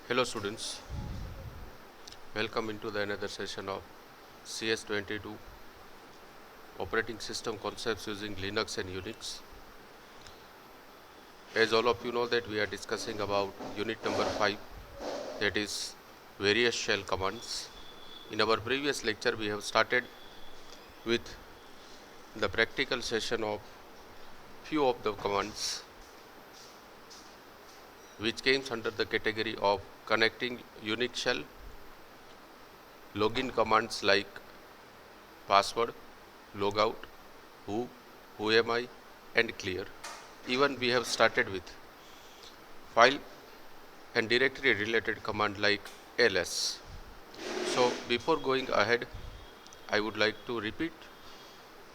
Hello students, welcome into the another session of CS22 operating system concepts using Linux and Unix. As all of you know that we are discussing about unit number 5, that is various shell commands. In our previous lecture we have started with the practical session of few of the commands which came under the category of connecting Unix shell, login commands like password, logout, who am I, and clear. Even we have started with file and directory related command like ls. So before going ahead, I would like to repeat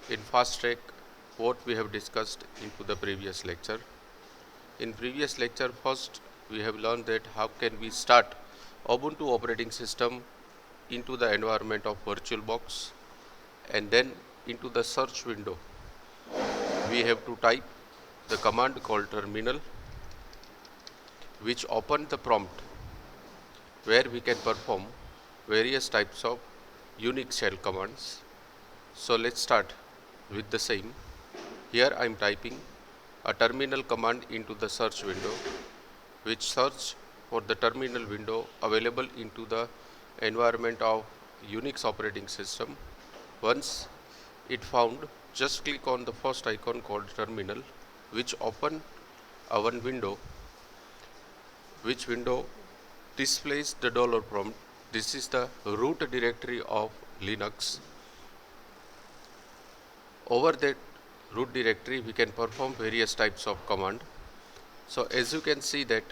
in fast track what we have discussed into the previous lecture. In previous lecture, first we have learned that how can we start Ubuntu operating system into the environment of VirtualBox, and then into the search window we have to type the command called terminal, which open the prompt where we can perform various types of Unix shell commands. So let's start with the same. Here I am typing a terminal command into the search window, which search for the terminal window available into the environment of Unix operating system. Once it found, just click on the first icon called terminal, which open a one window, which window displays the dollar prompt. This is the root directory of Linux. Over that root directory we can perform various types of command. So as you can see that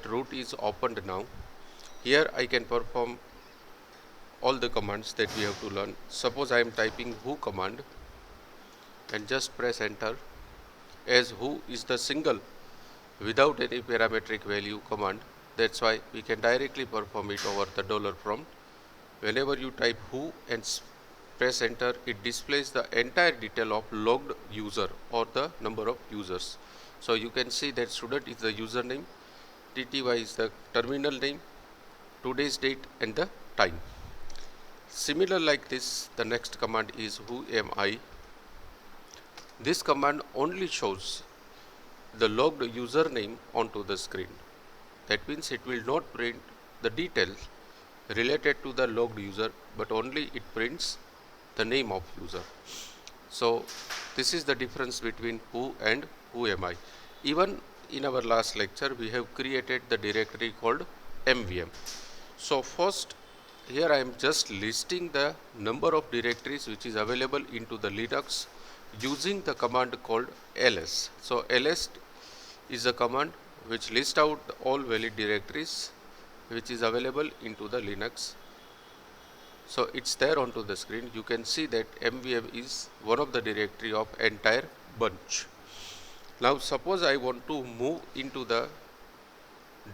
root is opened now. Here I can perform all the commands that we have to learn. Suppose I am typing who command and just press enter, as who is the single without any parametric value command. That's why we can directly perform it over the dollar prompt. Whenever you type who and press enter, it displays the entire detail of logged user or the number of users. So you can see that student is the username, TTY is the terminal name, today's date and the time. Similar like this, the next command is who am I. This command only shows the logged username onto the screen. That means it will not print the details related to the logged user, but only it prints the name of user. So this is the difference between who and who am I. Even in our last lecture we have created the directory called MVM. So first here I am just listing the number of directories which is available into the Linux using the command called ls. So ls is a command which lists out all valid directories which is available into the Linux. So it's there onto the screen. You can see that MVM is one of the directory of entire bunch. Now suppose I want to move into the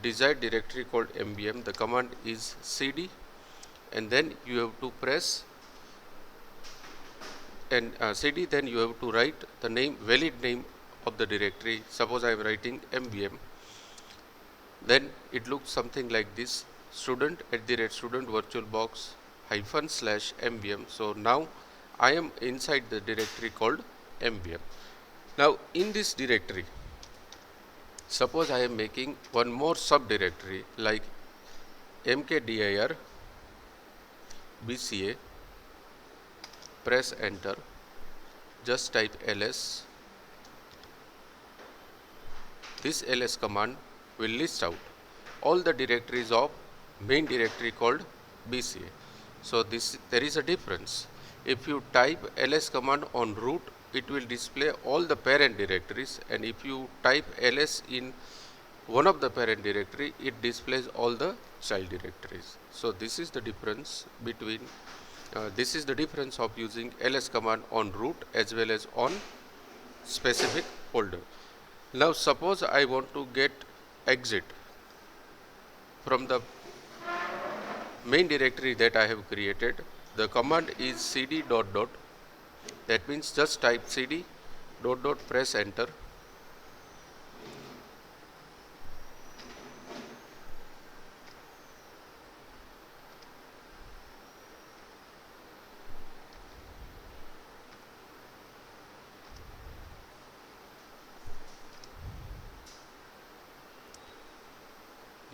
desired directory called MVM. The command is cd, and then you have to press and cd, then you have to write the name, valid name of the directory. Suppose I am writing MVM, then it looks something like this: student@student virtualbox /MVM. So now I am inside the directory called MVM. Now in this directory, suppose I am making one more subdirectory like mkdir bca, press enter, just type ls. This ls command will list out all the directories of main directory called bca. So there is a difference. If you type ls command on root, it will display all the parent directories, and if you type ls in one of the parent directory, it displays all the child directories. So this is the difference between this is the difference of using ls command on root as well as on specific folder. Now suppose I want to get exit from the main directory that I have created. The command is cd dot dot. That means just type cd dot dot, press enter.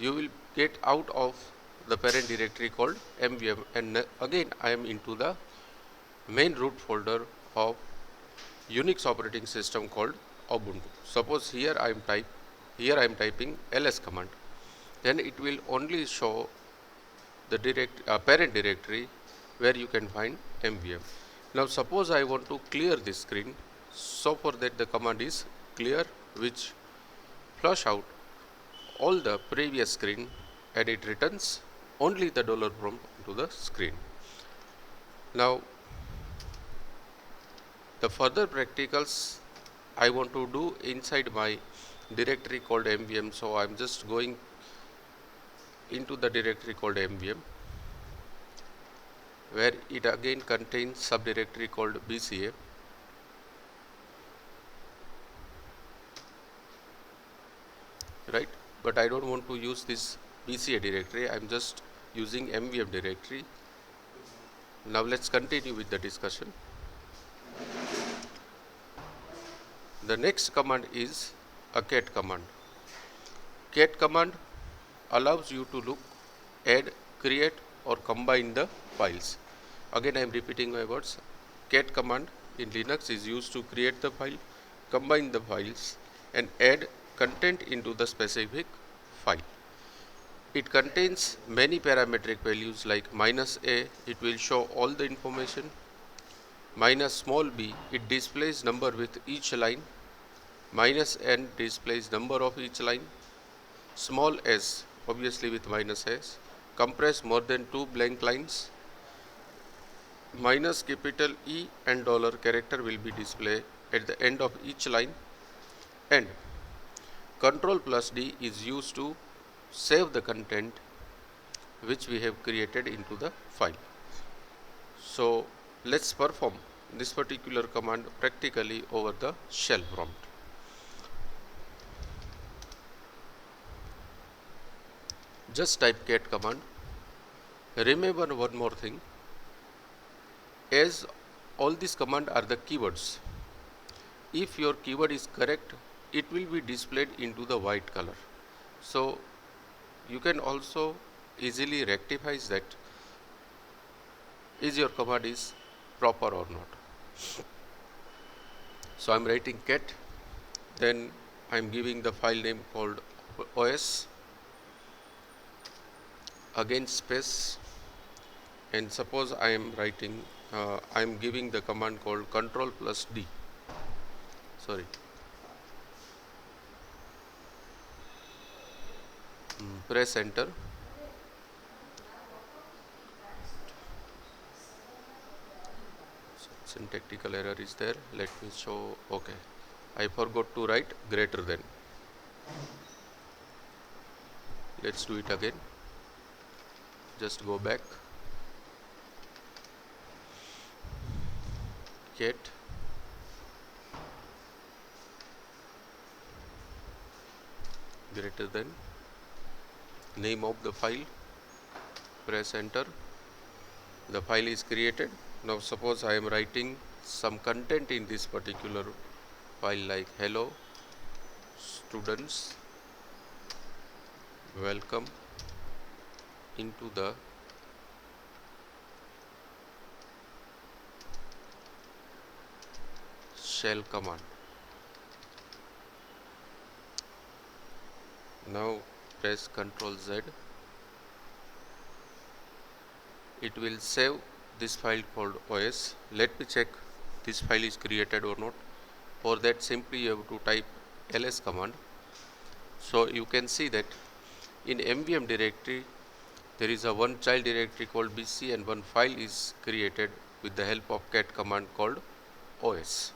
you will get out of the parent directory called mvm, and again I am into the main root folder of Unix operating system called Ubuntu. Suppose here I am typing ls command, then it will only show the parent directory where you can find mvm. Now suppose I want to clear this screen, so for that the command is clear, which flush out all the previous screen and it returns only the dollar prompt to the screen. Now the further practicals I want to do inside my directory called mvm, so I'm just going into the directory called mvm, where it again contains subdirectory called bca. Right, but I don't want to use this bca directory, I'm just using mvm directory. Now let's continue with the discussion. The next command is a cat command. Cat command allows you to look, add, create or combine the files. Again I am repeating my words. Cat command in Linux is used to create the file, combine the files and add content into the specific file. It contains many parametric values like -a, it will show all the information. -b, it displays number with each line. -n displays number of each line. Small s, obviously with -s, compress more than 2 blank lines. Capital E and dollar character will be displayed at the end of each line, and Ctrl+D is used to save the content which we have created into the file. So let's perform this particular command practically over the shell prompt. Just type cat command. Remember one more thing, as all these commands are the keywords, if your keyword is correct, it will be displayed into the white color. So you can also easily rectify that, is your command is proper or not. So I am writing cat, then I am giving the file name called OS, again space, and suppose I am writing I am giving the command called Ctrl+D, sorry, press enter. Syntactical error is there, let me show. Okay, I forgot to write greater than. Let's do it again. Just go back. Cat greater than name of the file, press enter. The file is created. Now suppose I am writing some content in this particular file like hello students, welcome into the shell command. Now press Ctrl Z. It will save this file called OS. Let me check this file is created or not. For that simply you have to type ls command. So you can see that in mvm directory there is a one child directory called bc and one file is created with the help of cat command called OS.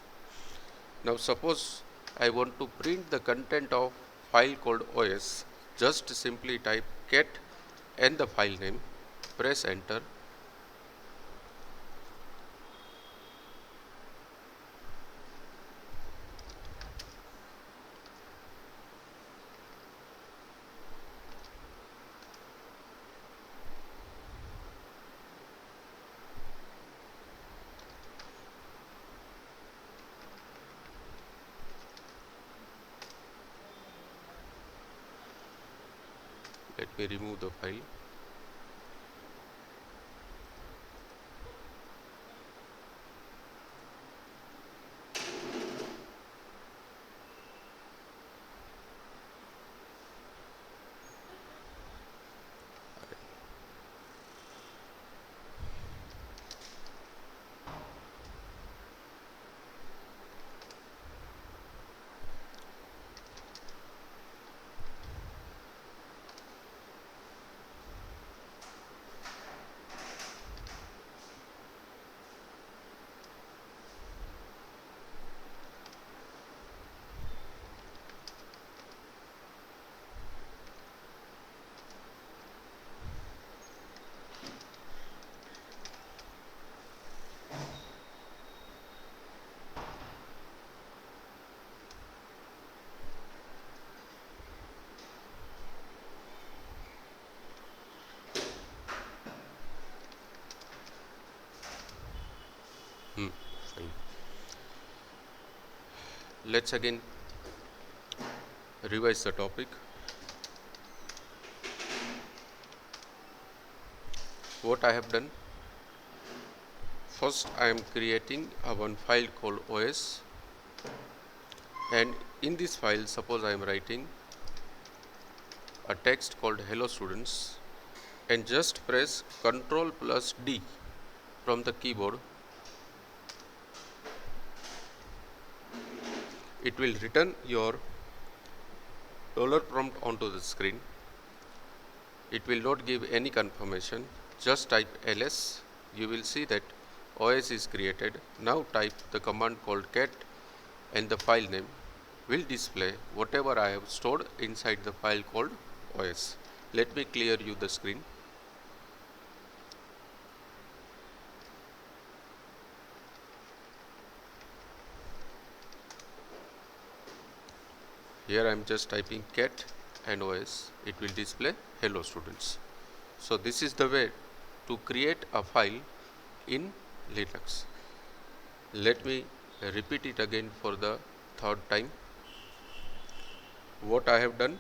Now suppose I want to print the content of file called OS, just simply type cat and the file name, press enter. Let me remove the file. Fine. Let's again revise the topic. What I have done, first I am creating a one file called OS, and in this file suppose I am writing a text called hello students, and just press Ctrl plus D from the keyboard. It will return your dollar prompt onto the screen. It will not give any confirmation. Just type ls. You will see that OS is created. Now type the command called cat, and the file name will display whatever I have stored inside the file called OS. Let me clear you the screen. Here I am just typing cat and OS. It will display hello students. So this is the way to create a file in Linux. Let me repeat it again for the third time. What I have done,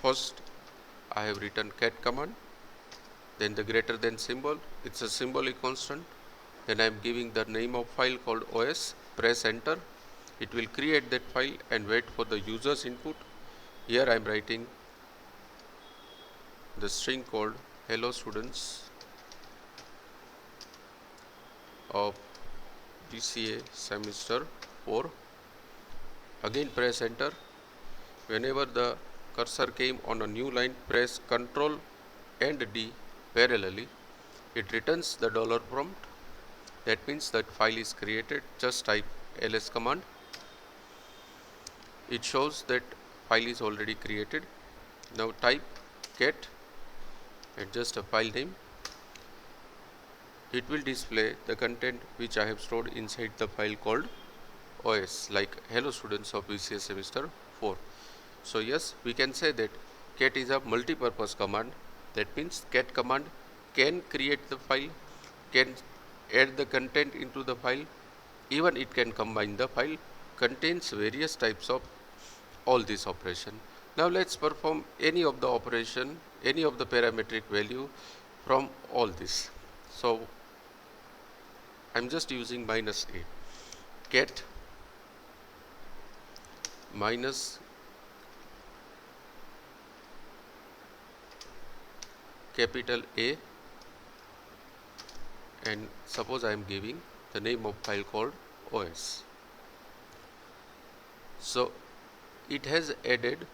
first I have written cat command, then the greater than symbol, it's a symbolic constant, then I am giving the name of file called OS, press enter, it will create that file and wait for the user's input. Here I am writing the string called hello students of BCA semester 4. Again press enter. Whenever the cursor came on a new line, press Ctrl and D parallelly. It returns the dollar prompt. That means that file is created. Just type ls command. It shows that file is already created. Now type cat and just a file name. It will display the content which I have stored inside the file called OS, like hello students of BCA semester 4. So yes, we can say that cat is a multi-purpose command. That means cat command can create the file, can add the content into the file, even it can combine the file, contains various types of all this operation. Now let's perform any of the operation, any of the parametric value from all this. So I'm just using minus a. Cat minus capital A, and suppose I am giving the name of file called OS. So it has added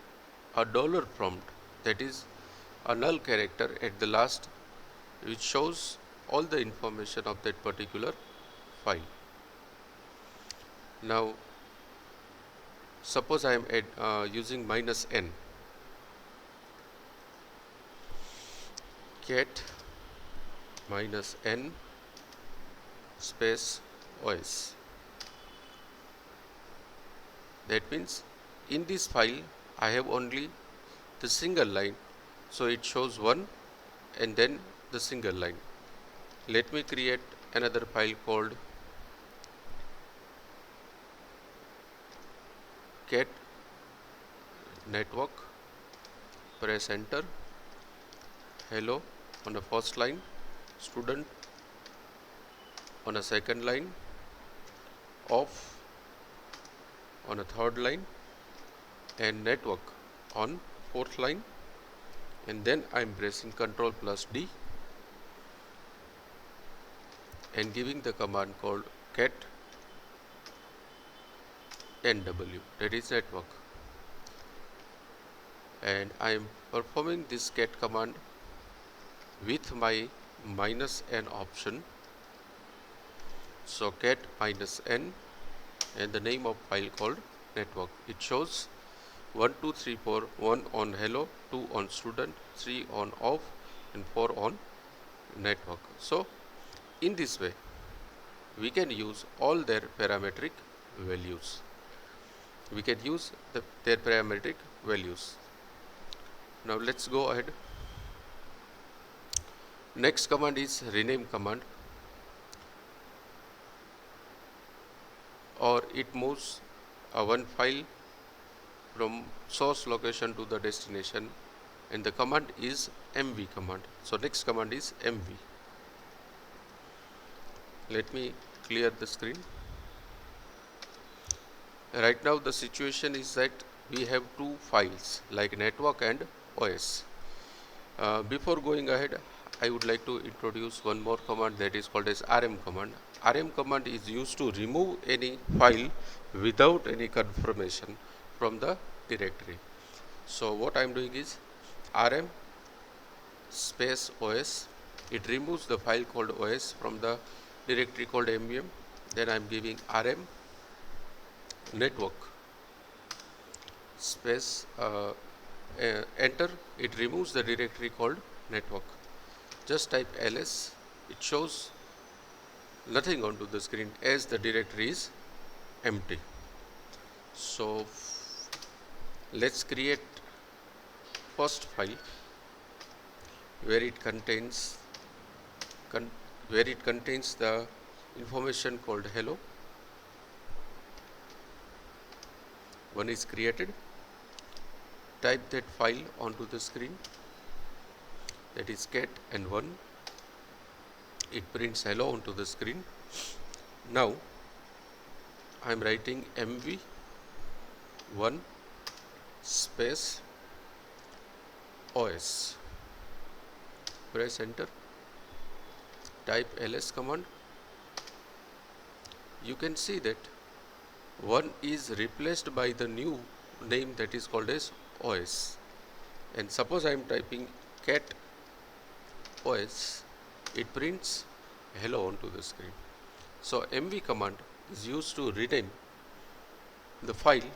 a dollar prompt, that is a null character at the last, which shows all the information of that particular file. Now suppose I am using minus n. Cat minus n space OS. That means in this file I have only the single line, so it shows 1 and then the single line. Let me create another file called cat network. Press enter. Hello on the first line, student on a second line, off on a third line, and network on fourth line, and then I am pressing Ctrl plus D and giving the command called cat NW, that is network, and I am performing this cat command with my -n option. So cat -n and the name of file called network. It shows 1 2 3 4, 1 on hello, 2 on student, 3 on off, and 4 on network. So in this way we can use all their parametric values. Their parametric values. Now let's go ahead. Next command is rename command, or it moves one file from source location to the destination, and the command is mv command. So next command is mv. Let me clear the screen. Right now the situation is that we have two files like network and OS. Before going ahead, I would like to introduce one more command that is called as rm command. Rm command is used to remove any file without any confirmation from the directory. So what I am doing is rm space OS. It removes the file called OS from the directory called mvm. Then I am giving rm network space enter. It removes the directory called network. Just type ls. It shows nothing onto the screen as the directory is empty. So let's create first file where it contains the information called hello. One is created. Type that file onto the screen, that is cat and 1. It prints hello onto the screen. Now I am writing mv1 space OS. Press enter. Type ls command. You can see that 1 is replaced by the new name that is called as OS. And suppose I am typing cat OS, it prints hello onto the screen. So mv command is used to rename the file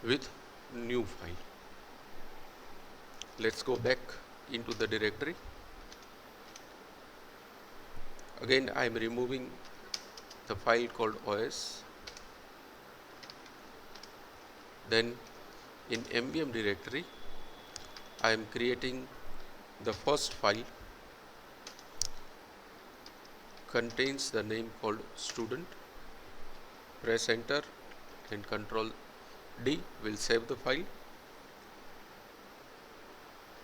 with new file. Let's go back into the directory. Again I am removing the file called OS. Then in mvm directory I am creating the first file, contains the name called student. Press enter and Ctrl D will save the file.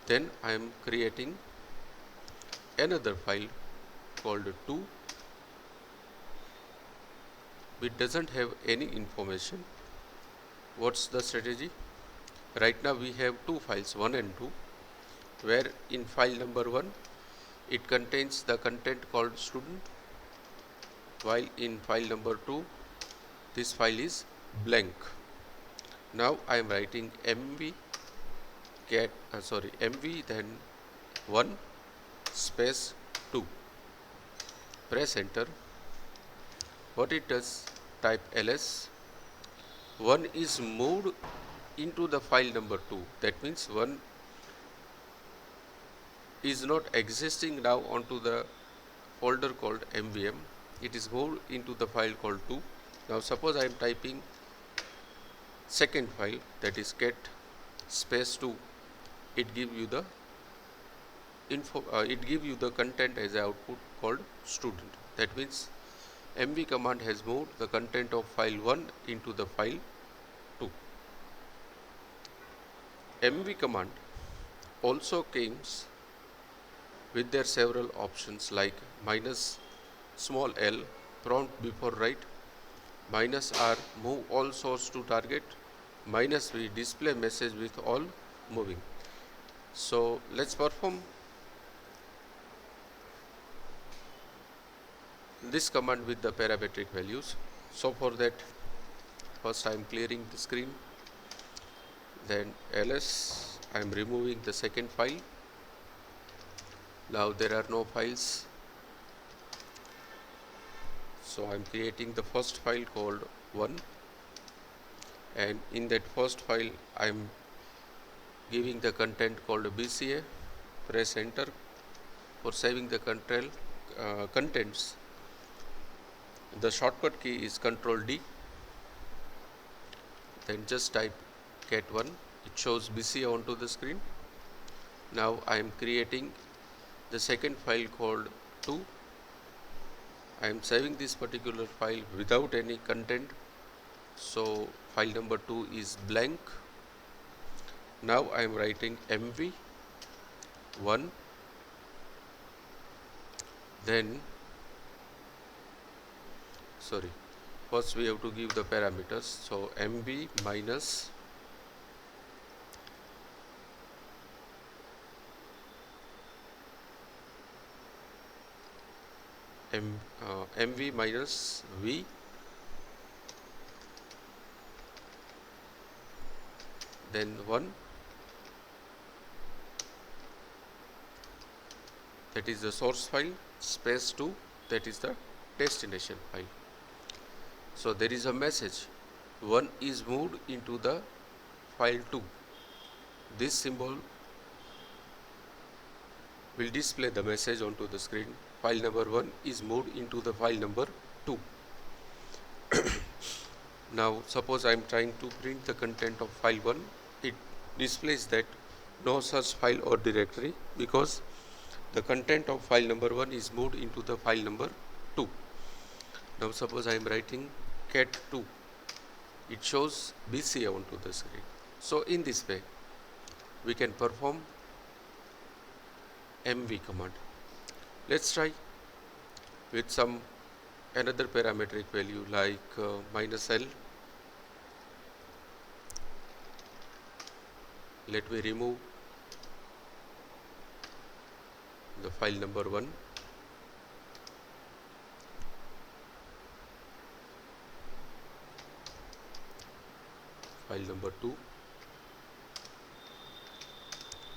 Then I am creating another file called 2. It doesn't have any information. What's the strategy? Right now we have two files, 1 and 2, where in file number 1 it contains the content called student, while in file number 2 this file is blank. Now I am writing mv then 1 space 2. Press enter. What it does, type ls. 1 is moved into the file number 2. That means 1 is not existing now onto the folder called mvm. It is moved into the file called 2. Now suppose I am typing second file, that is cat space 2. It gives you the it give you the content as a output called student. That means mv command has moved the content of file 1 into the file 2. mv command also comes with their several options like minus small l prompt before write, minus r move all source to target, minus v display message with all moving. So let's perform this command with the parametric values. So for that, first I am clearing the screen, then ls, I am removing the second file. Now there are no files, so I am creating the first file called 1, and in that first file I am giving the content called BCA. Press enter. For saving the contents, the shortcut key is Ctrl D. Then just type cat1. It shows BCA onto the screen. Now I am creating the second file called 2. I am saving this particular file without any content, so file number 2 is blank. Now I am writing mv1, then first we have to give the parameters. So mv minus mv minus v, then 1, that is the source file, space 2, that is the destination file. So there is a message 1 is moved into the file 2. This symbol will display the message onto the screen. File number 1 is moved into the file number 2. Now suppose I am trying to print the content of file 1. It displays that no such file or directory because the content of file number 1 is moved into the file number 2. Now suppose I am writing cat2. It shows BCA onto the screen. So in this way we can perform mv command. Let's try with some another parametric value like minus l. Let me remove the file number 1. File number 2.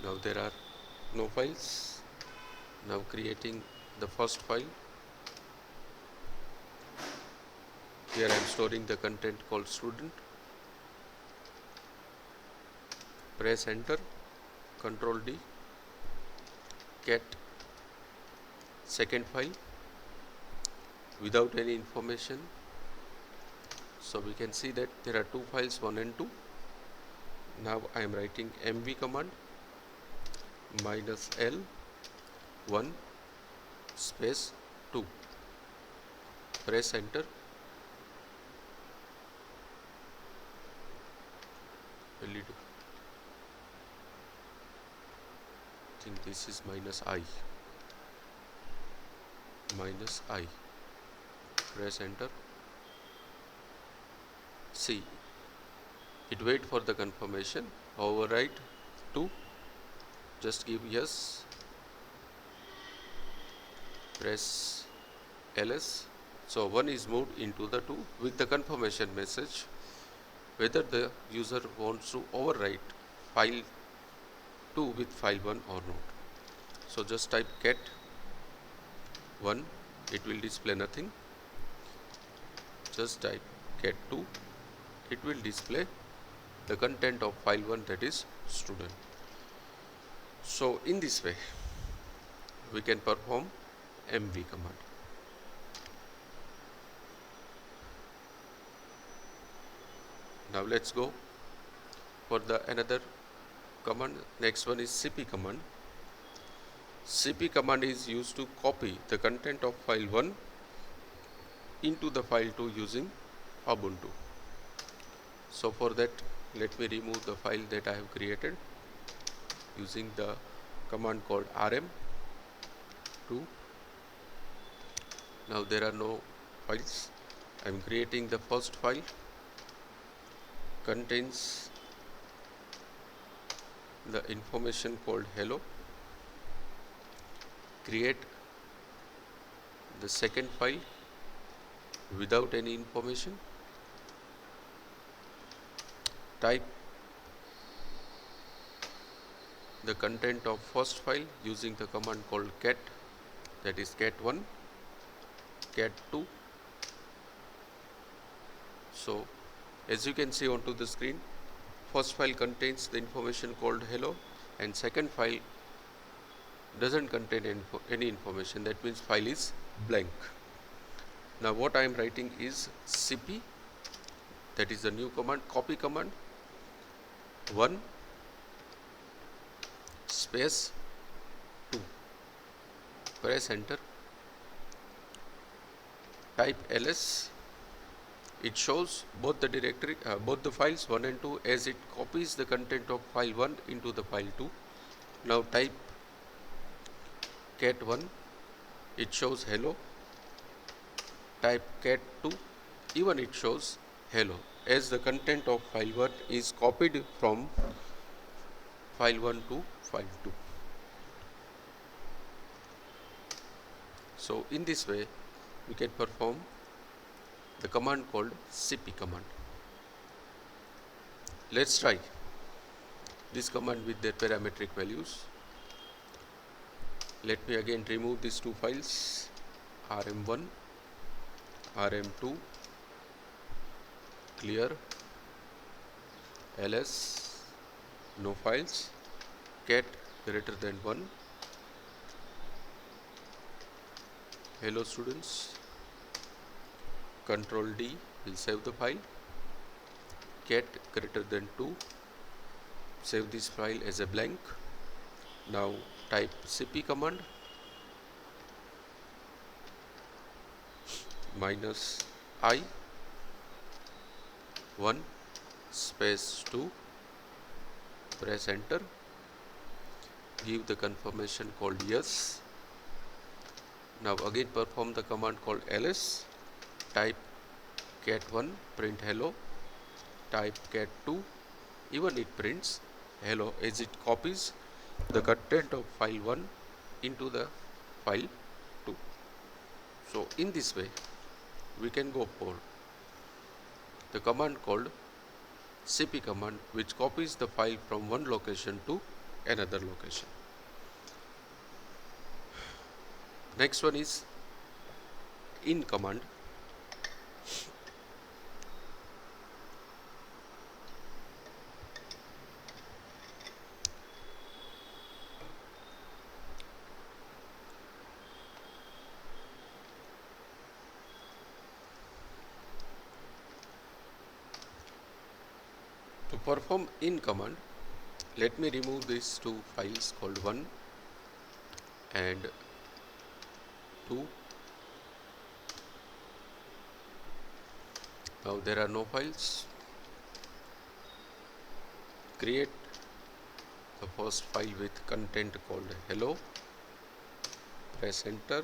Now there are no files. Now creating the first file. Here I am storing the content called student. Press enter, Ctrl D, cat second file without any information. So we can see that there are two files, 1 and 2. Now I am writing mv command minus l 1 space 2. Press enter. LED. I think this is minus I. Minus I. Press enter. See, it wait for the confirmation. Overwrite 2. Just give yes. Press ls. So 1 is moved into the 2 with the confirmation message whether the user wants to overwrite file 2 with file 1 or not. So just type cat 1, it will display nothing. Just type cat 2, it will display the content of file 1, that is student. So in this way we can perform mv command. Now let's go for the another command. Next one is cp command. cp command is used to copy the content of file 1 into the file 2 using Ubuntu. So for that, let me remove the file that I have created using the command called rm2. Now there are no files. I am creating the first file, contains the information called hello. Create the second file without any information. Type the content of first file using the command called cat, that is cat1, cat2. So as you can see onto the screen, first file contains the information called hello and second file doesn't contain any information, that means file is blank. Now what I am writing is cp, that is the new command, copy command 1 space 2, press enter, type ls. It shows both the directory, both the files 1 and 2, as it copies the content of file 1 into the file 2. Now type cat1, it shows hello. Type cat2, even it shows hello, as the content of file 1 is copied from file 1 to file 2. So in this way we can perform the command called cp command. Let's try this command with their parametric values. Let me again remove these two files, rm1, rm2, clear, ls, no files, cat greater than 1, hello students, control D will save the file, cat greater than 2, save this file as a blank. Now type cp command -i 1 space 2, press enter, give the confirmation called yes. Now again perform the command called ls, type cat1, print hello, type cat2, even it prints hello, as it copies the content of file 1 into the file 2. So in this way we can go for the command called cp command, which copies the file from one location to another location. Next one is in command. To perform in command, let me remove these two files called 1 and 2. Now there are no files. Create the first file with content called hello, press enter,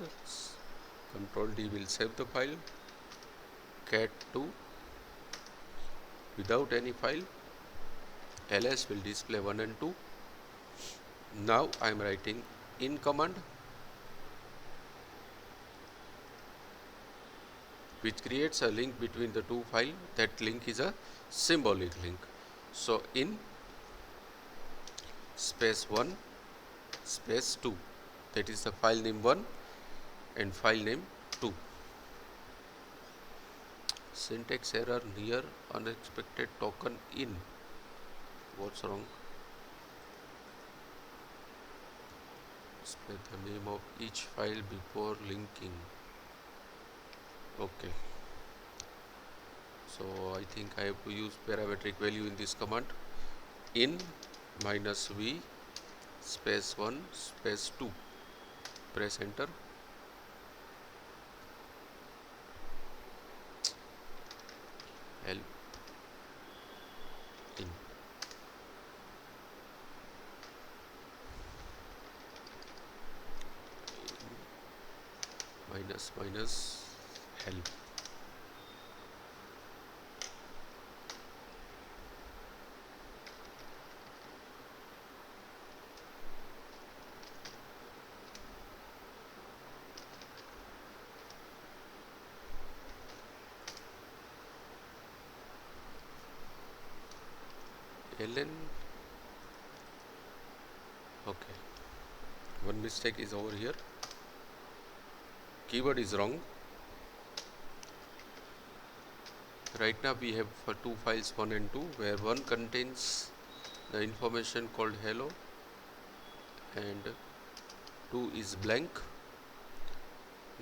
control D will save the file, cat2 without any file, ls will display 1 and 2. Now I am writing in command, which creates a link between the two files. That link is a symbolic link. So in space 1 space 2, that is the file name 1 and file name 2. Syntax error near unexpected token in. What's wrong? Display the name of each file before linking. Okay. So I think I have to use parametric value in this command. In -v space 1 space 2. press enter. Help in minus minus help. ln, okay, one mistake is over here, keyword is wrong. Right now we have for two files 1 and 2, where one contains the information called hello and 2 is blank.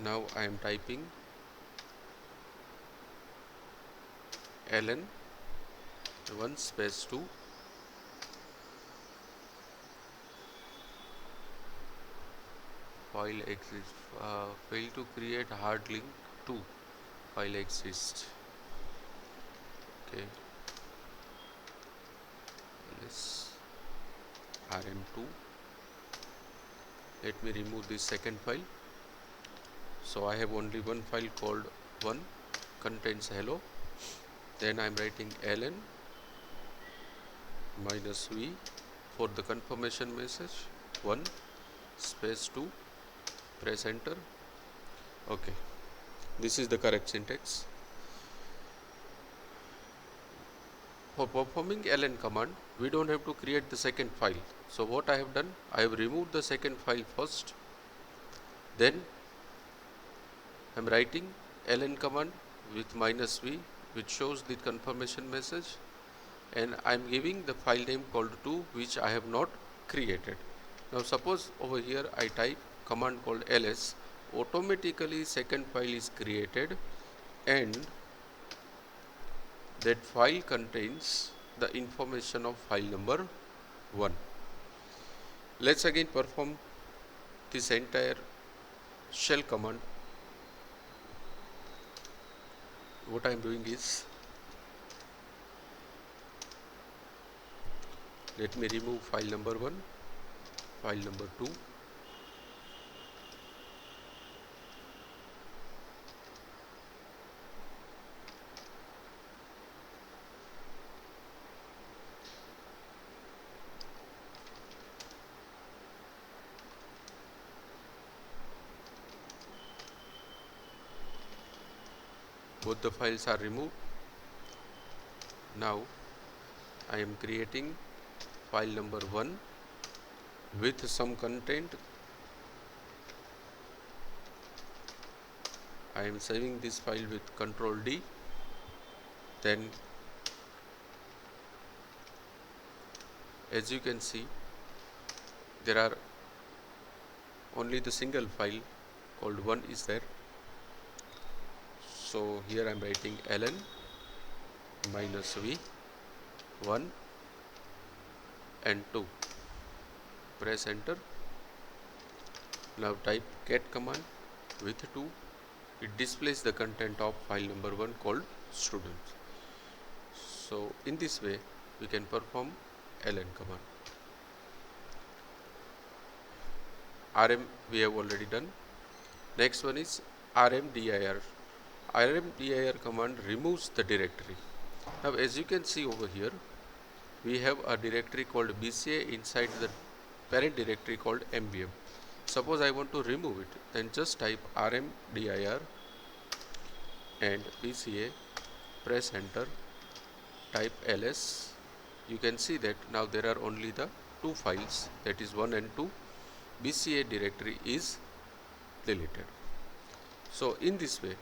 Now I am typing ln 1 space 2 file exists, fail to create hard link to file exists. Okay, let's rm2. Let me remove this second file. So I have only one file called 1 contains hello. Then I am writing ln minus v for the confirmation message 1 space 2, press enter. Okay, this is the correct syntax. For performing ln command, we don't have to create the second file. So what I have done, I have removed the second file first, then I am writing ln command with minus v, which shows the confirmation message, and I am giving the file name called 2, which I have not created. Now suppose over here I type command called ls, automatically second file is created and that file contains the information of file number 1. Let's again perform this entire shell command. What I am doing is, let me remove file number 1, file number 2, both the files are removed. Now I am creating file number 1 with some content. I am saving this file with Control D. Then as you can see, there are only the single file called 1 is there. So here I am writing ln minus v 1 and 2, press enter. Now type cat command with 2, it displays the content of file number 1 called students. So in this way we can perform ln command. rm we have already done. Next one is rmdir. rmdir command removes the directory. Now as you can see over here, we have a directory called BCA inside the parent directory called MVM. Suppose I want to remove it, then just type rmdir and BCA, press enter, type ls. You can see that now there are only the two files, that is 1 and 2. BCA directory is deleted. So in this way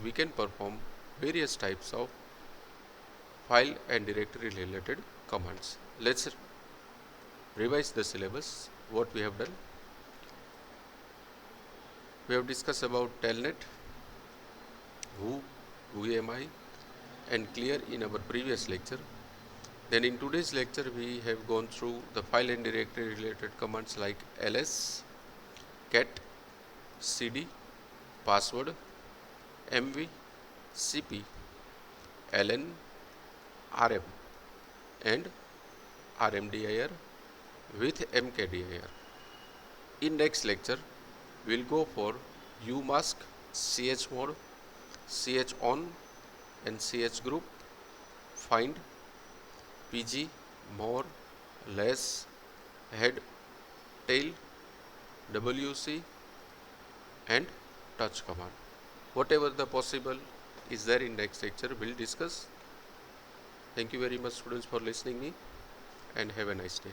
we can perform various types of file and directory related commands. Let's revise the syllabus. What we have done, we have discussed about telnet, who am I, and clear in our previous lecture. Then in today's lecture we have gone through the file and directory related commands like ls, cat, CD, password, MV, CP, LN, RM and RMDIR with MKDIR. In next lecture, we'll go for UMask, CH mode, CH on and CH group, find, PG, more, less, head, tail, WC and touch command. Whatever the possible is there in next lecture, we'll discuss. Thank you very much students for listening me and have a nice day.